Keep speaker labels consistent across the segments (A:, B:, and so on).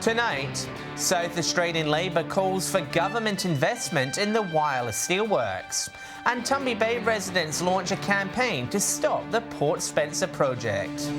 A: Tonight, South Australian Labor calls for government investment in the wireless steelworks. And Tumby Bay residents launch a campaign to stop the Port Spencer project.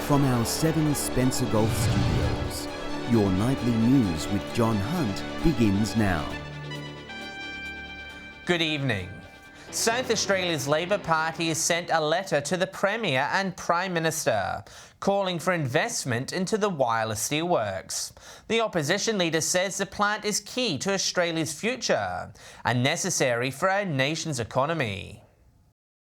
B: From our 7 Spencer Golf Studios, your nightly news with John Hunt begins now.
A: Good evening. South Australia's Labor Party has sent a letter to the Premier and Prime Minister calling for investment into the wireless steelworks. The opposition leader says the plant is key to Australia's future and necessary for our nation's economy.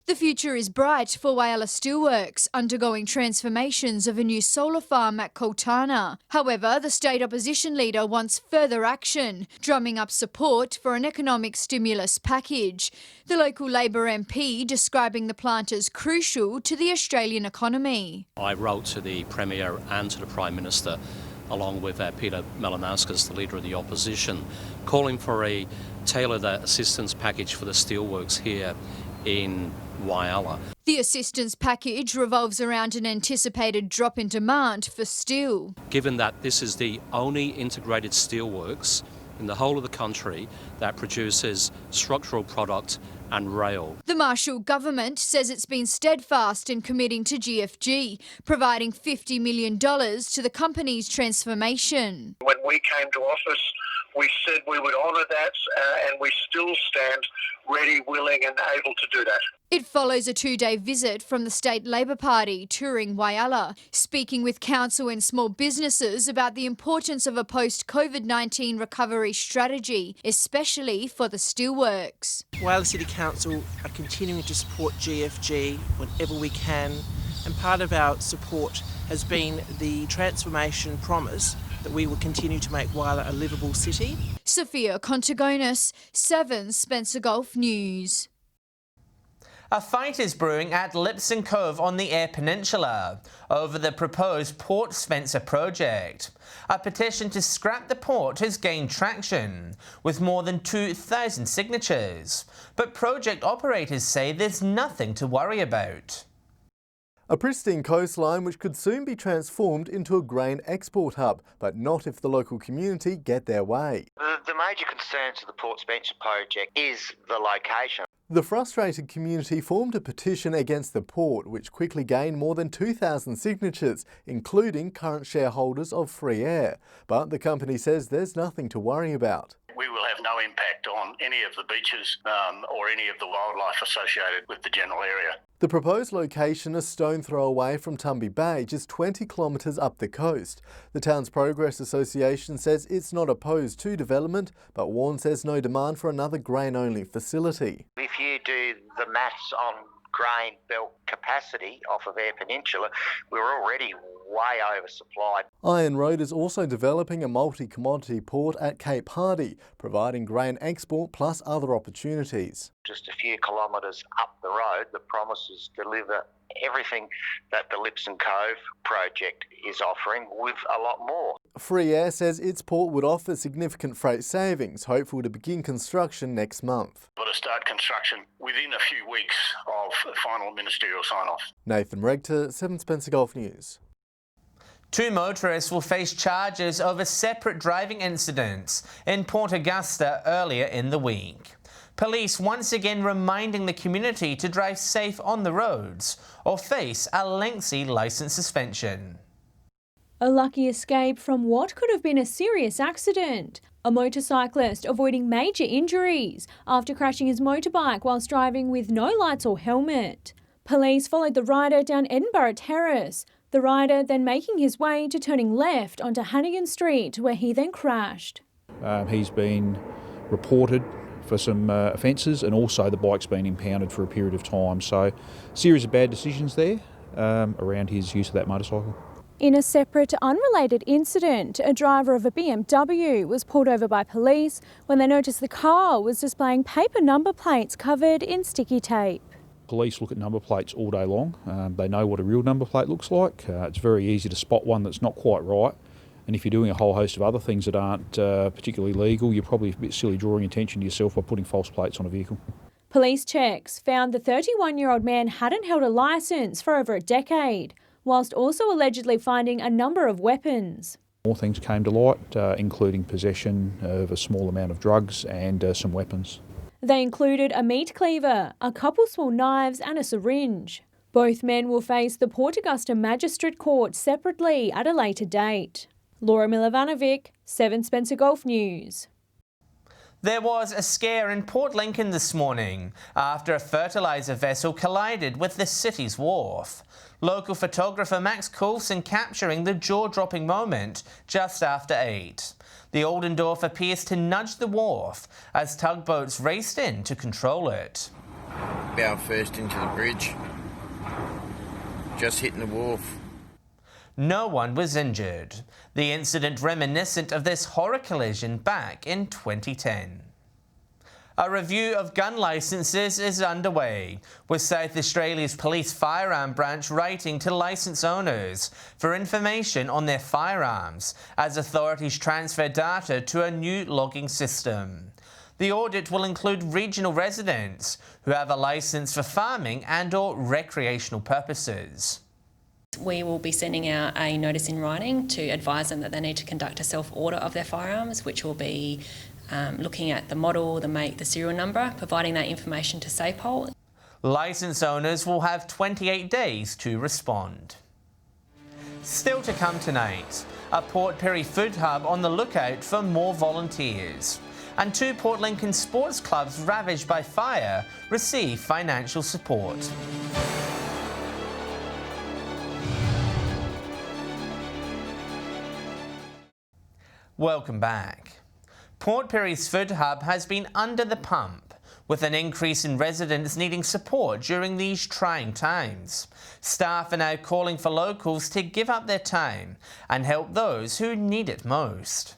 C: The future is bright for Whyalla Steelworks, undergoing transformations of a new solar farm at Kultana. However, the state opposition leader wants further action, drumming up support for an economic stimulus package. The local Labor MP describing the plant as crucial to the Australian economy.
D: I wrote to the Premier and to the Prime Minister, along with Peter Malinauskas, the Leader of the Opposition, calling for a tailored assistance package for the steelworks here in Whyalla.
C: The assistance package revolves around an anticipated drop in demand for steel.
D: Given that this is the only integrated steelworks in the whole of the country that produces structural product and rail.
C: The Marshall government says it's been steadfast in committing to GFG, providing $50 million to the company's transformation.
E: When we came to office, we said we would honour that, and we still stand ready, willing and able to do that.
C: It follows a 2-day visit from the State Labor Party touring Whyalla, speaking with council and small businesses about the importance of a post-COVID-19 recovery strategy, especially for the steelworks.
F: Whyalla City Council are continuing to support GFG whenever we can, and part of our support has been the transformation promise that we will continue to make Whyalla a livable city.
C: Sophia Contagonis, 7 Spencer Golf News.
A: A fight is brewing at Lipson Cove on the Eyre Peninsula over the proposed Port Spencer project. A petition to scrap the port has gained traction, with more than 2,000 signatures. But project operators say there's nothing to worry about.
G: A pristine coastline which could soon be transformed into a grain export hub, but not if the local community get their way.
H: The major concern to the Port Spencer project is the location.
G: The frustrated community formed a petition against the port, which quickly gained more than 2,000 signatures, including current shareholders of Free Air. But the company says there's nothing to worry about.
I: We will have no impact on any of the beaches or any of the wildlife associated with the general area.
G: The proposed location, a stone throw away from Tumby Bay, just 20 kilometres up the coast. The Town's Progress Association says it's not opposed to development, but warns there's no demand for another grain-only facility.
H: If you do the maths on grain belt capacity off of Eyre Peninsula, we're already way oversupplied.
G: Iron Road is also developing a multi-commodity port at Cape Hardy, providing grain export plus other opportunities.
H: Just a few kilometres up the road, the promises deliver everything that the Lipson Cove project is offering, with a lot more.
G: Free Air says its port would offer significant freight savings, hopeful to begin construction next month.
I: We'll start construction within a few weeks of final ministerial sign-off.
G: Nathan Regter, 7 Spencer Golf News.
A: 2 motorists will face charges over separate driving incidents in Port Augusta earlier in the week. Police once again reminding the community to drive safe on the roads or face a lengthy licence suspension.
J: A lucky escape from what could have been a serious accident. A motorcyclist avoiding major injuries after crashing his motorbike whilst driving with no lights or helmet. Police followed the rider down Edinburgh Terrace, the rider then making his way to turning left onto Hannigan Street, where he then crashed.
K: He's been reported for some offences, and also the bike's been impounded for a period of time. So, a series of bad decisions there around his use of that motorcycle.
J: In a separate, unrelated incident, a driver of a BMW was pulled over by police when they noticed the car was displaying paper number plates covered in sticky tape.
K: Police look at number plates all day long. They know what a real number plate looks like. It's very easy to spot one that's not quite right. And if you're doing a whole host of other things that aren't particularly legal, you're probably a bit silly drawing attention to yourself by putting false plates on a vehicle.
J: Police checks found the 31-year-old man hadn't held a licence for over a decade, whilst also allegedly finding a number of weapons.
K: More things came to light, including possession of a small amount of drugs and some weapons.
J: They included a meat cleaver, a couple small knives and a syringe. Both men will face the Port Augusta Magistrate Court separately at a later date. Laura Milovanovic, 7 Spencer Gulf News.
A: There was a scare in Port Lincoln this morning after a fertiliser vessel collided with the city's wharf. Local photographer Max Coulson capturing the jaw-dropping moment just after 8. The Oldendorf appears to nudge the wharf as tugboats raced in to control it.
L: Bow first into the bridge, just hitting the wharf.
A: No one was injured. The incident reminiscent of this horror collision back in 2010. A review of gun licences is underway, with South Australia's Police Firearm Branch writing to licence owners for information on their firearms as authorities transfer data to a new logging system. The audit will include regional residents who have a licence for farming and/or recreational purposes.
M: We will be sending out a notice in writing to advise them that they need to conduct a self-audit of their firearms, which will be looking at the model, the make, the serial number, providing that information to SAPOL.
A: Licence owners will have 28 days to respond. Still to come tonight, a Port Pirie food hub on the lookout for more volunteers. And 2 Port Lincoln sports clubs ravaged by fire receive financial support. Welcome back. Port Pirie's food hub has been under the pump, with an increase in residents needing support during these trying times. Staff are now calling for locals to give up their time and help those who need it most.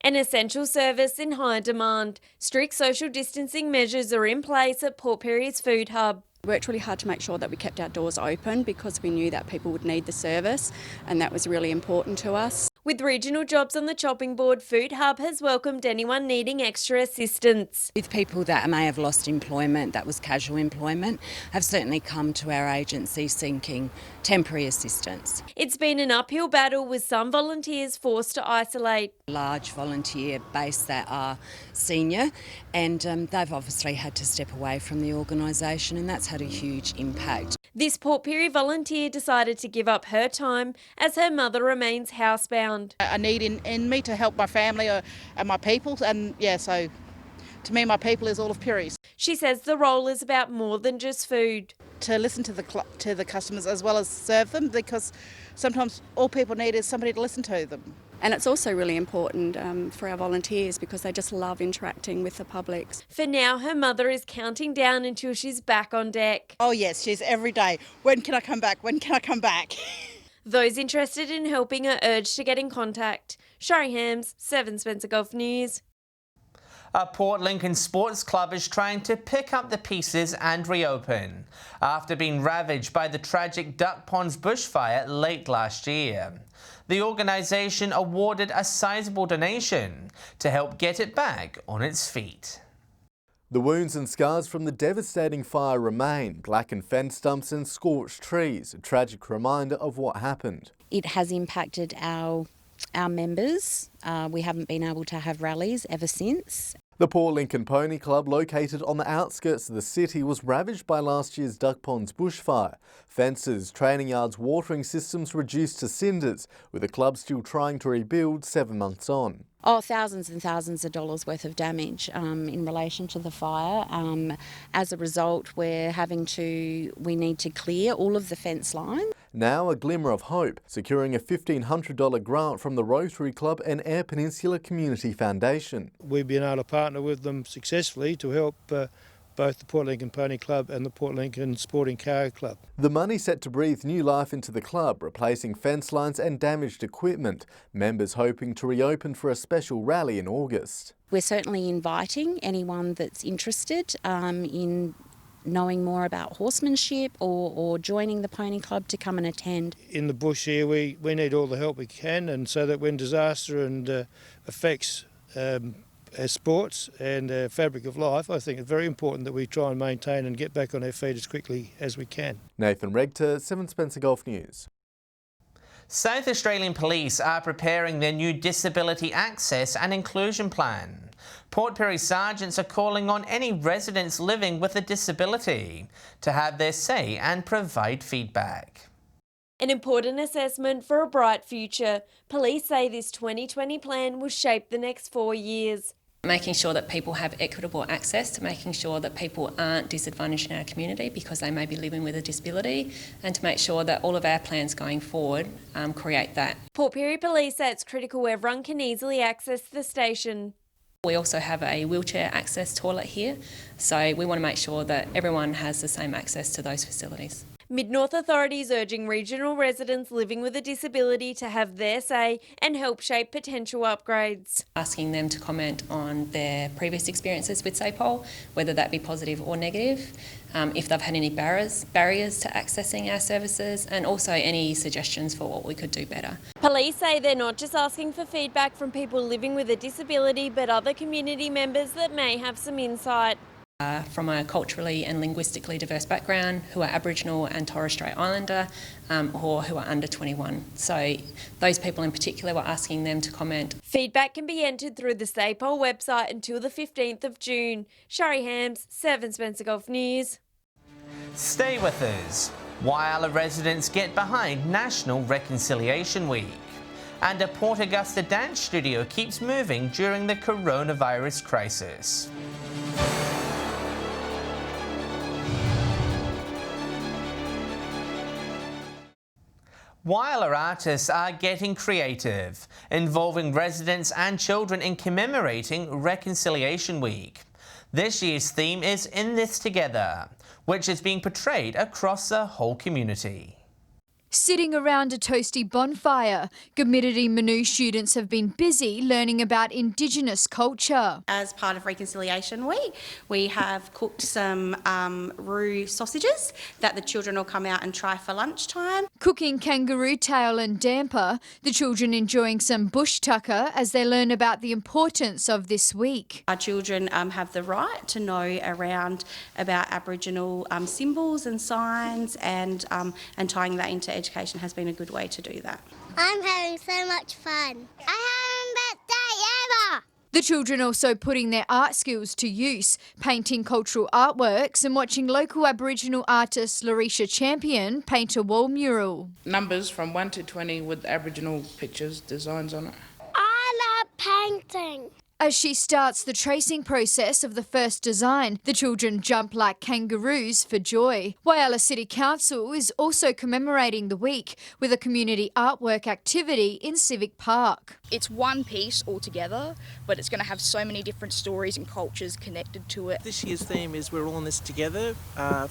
N: An essential service in high demand. Strict social distancing measures are in place at Port Pirie's food hub.
O: We worked really hard to make sure that we kept our doors open because we knew that people would need the service, and that was really important to us.
N: With regional jobs on the chopping board, Food Hub has welcomed anyone needing extra assistance.
P: With people that may have lost employment, that was casual employment, have certainly come to our agency seeking temporary assistance.
N: It's been an uphill battle with some volunteers forced to isolate.
P: Large volunteer base that are senior, and they've obviously had to step away from the organisation, and that's had a huge impact.
N: This Port Pirie volunteer decided to give up her time as her mother remains housebound.
Q: I need in me to help my family and my people, and so to me my people is all of Pirie's.
N: She says the role is about more than just food.
Q: To listen to the customers as well as serve them, because sometimes all people need is somebody to listen to them.
O: And it's also really important for our volunteers because they just love interacting with the public.
N: For now, her mother is counting down until she's back on deck.
Q: Oh yes, she's every day. When can I come back? When can I come back?
N: Those interested in helping are urged to get in contact. Shari Hams, 7 Spencer Gulf News.
A: A Port Lincoln sports club is trying to pick up the pieces and reopen after being ravaged by the tragic Duck Ponds bushfire late last year. The organisation awarded a sizable donation to help get it back on its feet.
G: The wounds and scars from the devastating fire remain, blackened fence stumps and scorched trees, a tragic reminder of what happened.
R: It has impacted our members. We haven't been able to have rallies ever since.
G: The Port Lincoln Pony Club, located on the outskirts of the city, was ravaged by last year's Duck Ponds bushfire. Fences, training yards, watering systems reduced to cinders, with the club still trying to rebuild 7 months on.
R: Thousands and thousands of dollars worth of damage in relation to the fire. As a result, we need to clear all of the fence lines.
G: Now a glimmer of hope, securing a $1,500 grant from the Rotary Club and Eyre Peninsula Community Foundation.
S: We've been able to partner with them successfully to help both the Port Lincoln Pony Club and the Port Lincoln Sporting Cargo Club.
G: The money set to breathe new life into the club, replacing fence lines and damaged equipment. Members hoping to reopen for a special rally in August.
R: We're certainly inviting anyone that's interested in knowing more about horsemanship or joining the Pony Club to come and attend.
S: In the bush here, we need all the help we can, and so that when disaster affects our sports and our fabric of life, I think it's very important that we try and maintain and get back on our feet as quickly as we can.
G: Nathan Regter, 7 Spencer Gulf News.
A: South Australian Police are preparing their new Disability Access and Inclusion Plan. Port Pirie sergeants are calling on any residents living with a disability to have their say and provide feedback.
N: An important assessment for a bright future. Police say this 2020 plan will shape the next 4 years.
M: Making sure that people have equitable access, to making sure that people aren't disadvantaged in our community because they may be living with a disability, and to make sure that all of our plans going forward create that.
N: Port Pirie Police say it's critical everyone can easily access the station.
M: We also have a wheelchair access toilet here, so we want to make sure that everyone has the same access to those facilities.
N: Mid-North authorities urging regional residents living with a disability to have their say and help shape potential upgrades.
M: Asking them to comment on their previous experiences with SAPOL, whether that be positive or negative, if they've had any barriers to accessing our services, and also any suggestions for what we could do better.
N: Police say they're not just asking for feedback from people living with a disability, but other community members that may have some insight.
M: From a culturally and linguistically diverse background, who are Aboriginal and Torres Strait Islander, or who are under 21. So those people in particular, we're asking them to comment.
N: Feedback can be entered through the SAPOL website until the 15th of June. Shari Hams, 7 Spencer Gulf News.
A: Stay with us. While residents get behind National Reconciliation Week. And a Port Augusta dance studio keeps moving during the coronavirus crisis. While our artists are getting creative, involving residents and children in commemorating Reconciliation Week. This year's theme is In This Together, which is being portrayed across the whole community.
C: Sitting around a toasty bonfire, Community Manu students have been busy learning about Indigenous culture.
T: As part of Reconciliation Week, we have cooked some roux sausages that the children will come out and try for lunchtime.
C: Cooking kangaroo tail and damper, the children enjoying some bush tucker as they learn about the importance of this week.
T: Our children have the right to know about Aboriginal symbols and signs, and tying that into education has been a good way to do that.
U: I'm having so much fun. I haven't best day ever.
C: The children also putting their art skills to use, painting cultural artworks and watching local Aboriginal artist Larisha Champion paint a wall mural.
V: Numbers from 1 to 20 with Aboriginal pictures, designs on it.
U: I love painting.
C: As she starts the tracing process of the first design, the children jump like kangaroos for joy. Whyalla City Council is also commemorating the week with a community artwork activity in Civic Park.
W: It's one piece altogether, but it's going to have so many different stories and cultures connected to it.
F: This year's theme is We're All in This Together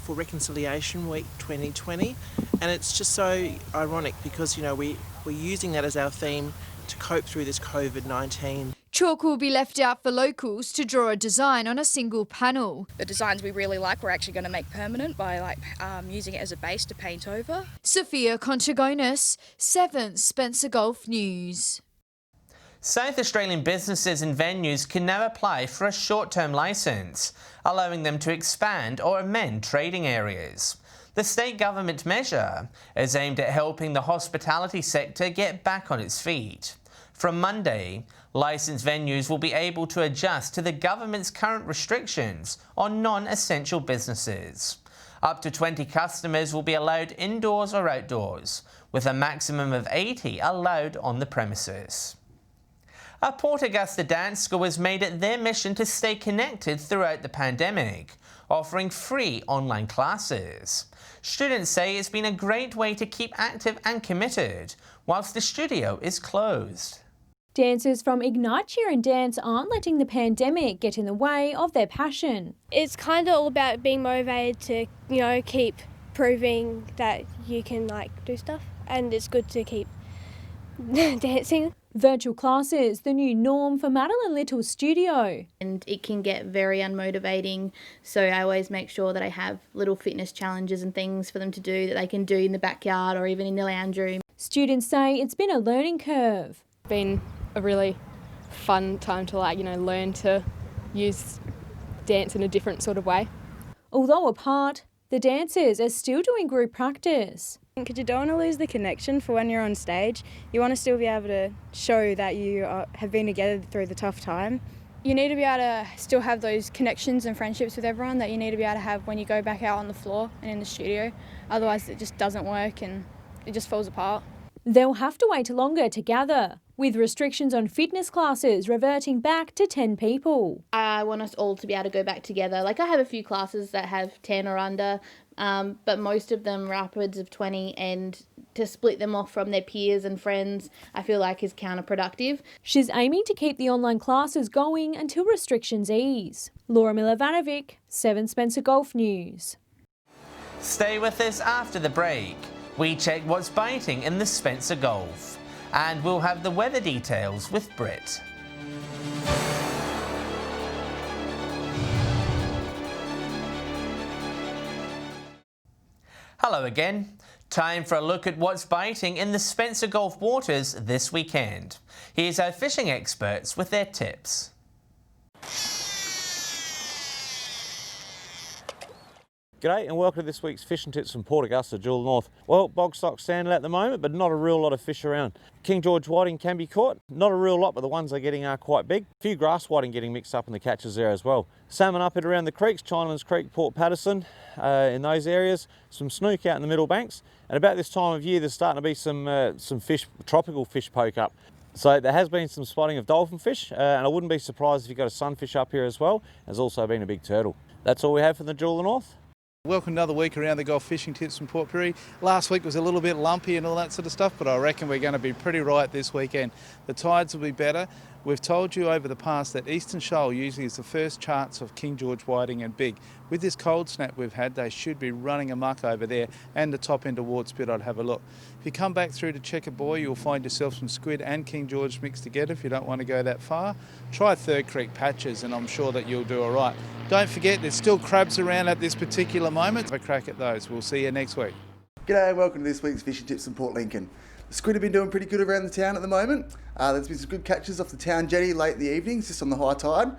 F: for Reconciliation Week 2020, and it's just so ironic because, we're using that as our theme to cope through this COVID-19.
C: Chalk will be left out for locals to draw a design on a single panel.
W: The designs we really like we're actually going to make permanent by using it as a base to paint over.
C: Sophia Conchagonis, 7 Spencer Gulf News.
A: South Australian businesses and venues can now apply for a short-term licence, allowing them to expand or amend trading areas. The state government measure is aimed at helping the hospitality sector get back on its feet. From Monday, licensed venues will be able to adjust to the government's current restrictions on non-essential businesses. Up to 20 customers will be allowed indoors or outdoors, with a maximum of 80 allowed on the premises. A Port Augusta dance school has made it their mission to stay connected throughout the pandemic, offering free online classes. Students say it's been a great way to keep active and committed, whilst the studio is closed.
J: Dancers from Ignite Cheer and Dance aren't letting the pandemic get in the way of their passion.
X: It's kind of all about being motivated to, keep proving that you can do stuff, and it's good to keep dancing.
J: Virtual classes, the new norm for Madeline Little's studio.
Y: And it can get very unmotivating, so I always make sure that I have little fitness challenges and things for them to do that they can do in the backyard or even in the lounge room.
J: Students say it's been a learning curve.
Z: Been a really fun time to learn to use dance in a different sort of way.
J: Although apart, the dancers are still doing group practice.
W: Because you don't want to lose the connection for when you're on stage. You want to still be able to show that you have been together through the tough time. You need to be able to still have those connections and friendships with everyone that you need to be able to have when you go back out on the floor and in the studio. Otherwise it just doesn't work and it just falls apart.
J: They'll have to wait longer to gather, with restrictions on fitness classes reverting back to 10 people.
Y: I want us all to be able to go back together. Like, I have a few classes that have 10 or under, but most of them are upwards of 20, and to split them off from their peers and friends, I feel like is counterproductive.
J: She's aiming to keep the online classes going until restrictions ease. Laura Milovanovic, 7 Spencer Golf News.
A: Stay with us after the break. We check what's biting in the Spencer Gulf. And we'll have the weather details with Britt. Hello again. Time for a look at what's biting in the Spencer Gulf waters this weekend. Here's our fishing experts with their tips.
B: G'day and welcome to this week's fishing tips from Port Augusta, Jewel North. Well, bog stock standard at the moment, but not a real lot of fish around. King George whiting can be caught, not a real lot, but the ones they're getting are quite big. A few grass whiting getting mixed up in the catches there as well. Salmon up and around the creeks, Chinaman's Creek, Port Patterson, in those areas. Some snook out in the middle banks, and about this time of year there's starting to be some fish, tropical fish poke up. So there has been some spotting of dolphin fish, and I wouldn't be surprised if you've got a sunfish up here as well. There's also been a big turtle. That's all we have from the Jewel North.
D: Welcome another week around the Gulf fishing tips from Port Pirie. Last week was a little bit lumpy and all that sort of stuff, but I reckon we're going to be pretty right this weekend. The tides will be better. We've told you over the past that Eastern Shoal usually is the first chance of King George whiting and big. With this cold snap we've had, they should be running amok over there, and the top end of Ward Spit, I'd have a look. If you come back through to Checker Buoy, you'll find yourself some squid and King George mixed together if you don't want to go that far. Try Third Creek patches and I'm sure that you'll do all right. Don't forget, there's still crabs around at this particular moment. Have a crack at those. We'll see you next week.
E: G'day and welcome to this week's fishing tips from Port Lincoln. The squid have been doing pretty good around the town at the moment. There's been some good catches off the town jetty late in the evenings, just on the high tide.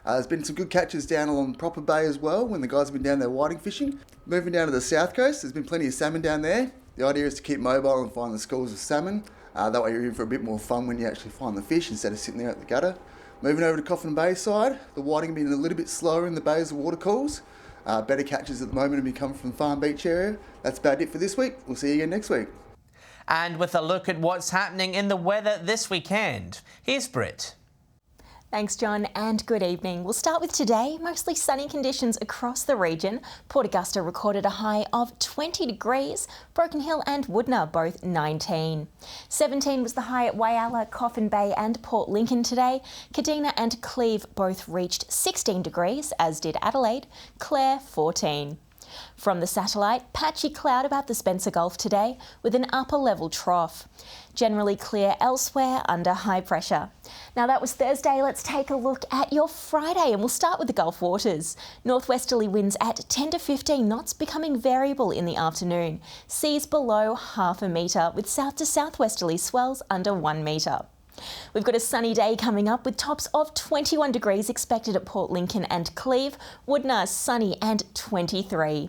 E: There's been some good catches down along Proper Bay as well, when the guys have been down there whiting fishing. Moving down to the south coast, there's been plenty of salmon down there. The idea is to keep mobile and find the schools of salmon. That way you're in for a bit more fun when you actually find the fish instead of sitting there at the gutter. Moving over to Coffin Bay side, the whiting have been a little bit slower in the bay as the water cools. Better catches at the moment have been coming from the Farm Beach area. That's about it for this week. We'll see you again next week.
A: And with a look at what's happening in the weather this weekend, here's Britt.
H: Thanks, John, and good evening. We'll start with today. Mostly sunny conditions across the region. Port Augusta recorded a high of 20 degrees. Broken Hill and Woodner both 19. 17 was the high at Whyalla, Coffin Bay and Port Lincoln today. Kadina and Cleve both reached 16 degrees, as did Adelaide. Clare 14. From the satellite, patchy cloud about the Spencer Gulf today with an upper level trough. Generally clear elsewhere under high pressure. Now that was Thursday, let's take a look at your Friday and we'll start with the Gulf waters. Northwesterly winds at 10 to 15 knots becoming variable in the afternoon. Seas below half a metre with south to southwesterly swells under 1 metre. We've got a sunny day coming up with tops of 21 degrees expected at Port Lincoln and Cleve, Woodner sunny and 23.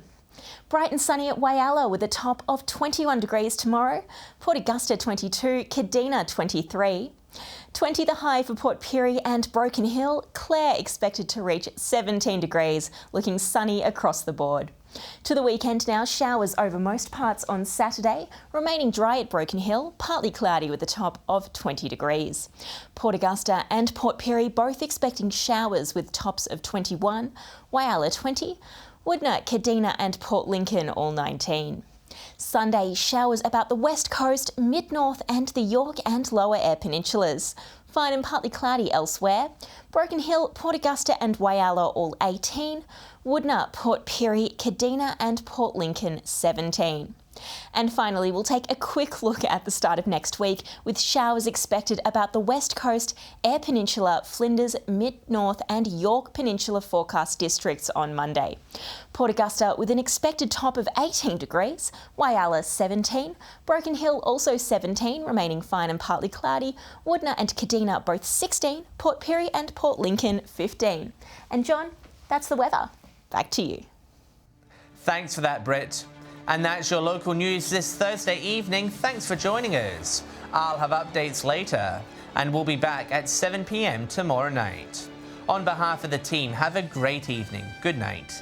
H: Bright and sunny at Whyalla with a top of 21 degrees tomorrow, Port Augusta 22, Kadina 23. 20 the high for Port Pirie and Broken Hill, Clare expected to reach 17 degrees, looking sunny across the board. To the weekend now, showers over most parts on Saturday, remaining dry at Broken Hill, partly cloudy with a top of 20 degrees. Port Augusta and Port Pirie both expecting showers with tops of 21, Whyalla 20, Woodner, Kadina and Port Lincoln all 19. Sunday, showers about the west coast, mid-north and the York and Lower Eyre peninsulas. Fine and partly cloudy elsewhere. Broken Hill, Port Augusta and Whyalla all 18. Woodner, Port Pirie, Kadina and Port Lincoln 17. And finally, we'll take a quick look at the start of next week with showers expected about the west coast, Eyre Peninsula, Flinders, mid-north and York Peninsula forecast districts on Monday. Port Augusta with an expected top of 18 degrees, Whyalla 17, Broken Hill also 17, remaining fine and partly cloudy, Woodner and Kadina both 16, Port Pirie and Port Lincoln 15. And John, that's the weather. Back to you.
A: Thanks for that, Britt. And that's your local news this Thursday evening. Thanks for joining us. I'll have updates later, and we'll be back at 7 p.m. tomorrow night. On behalf of the team, have a great evening. Good night.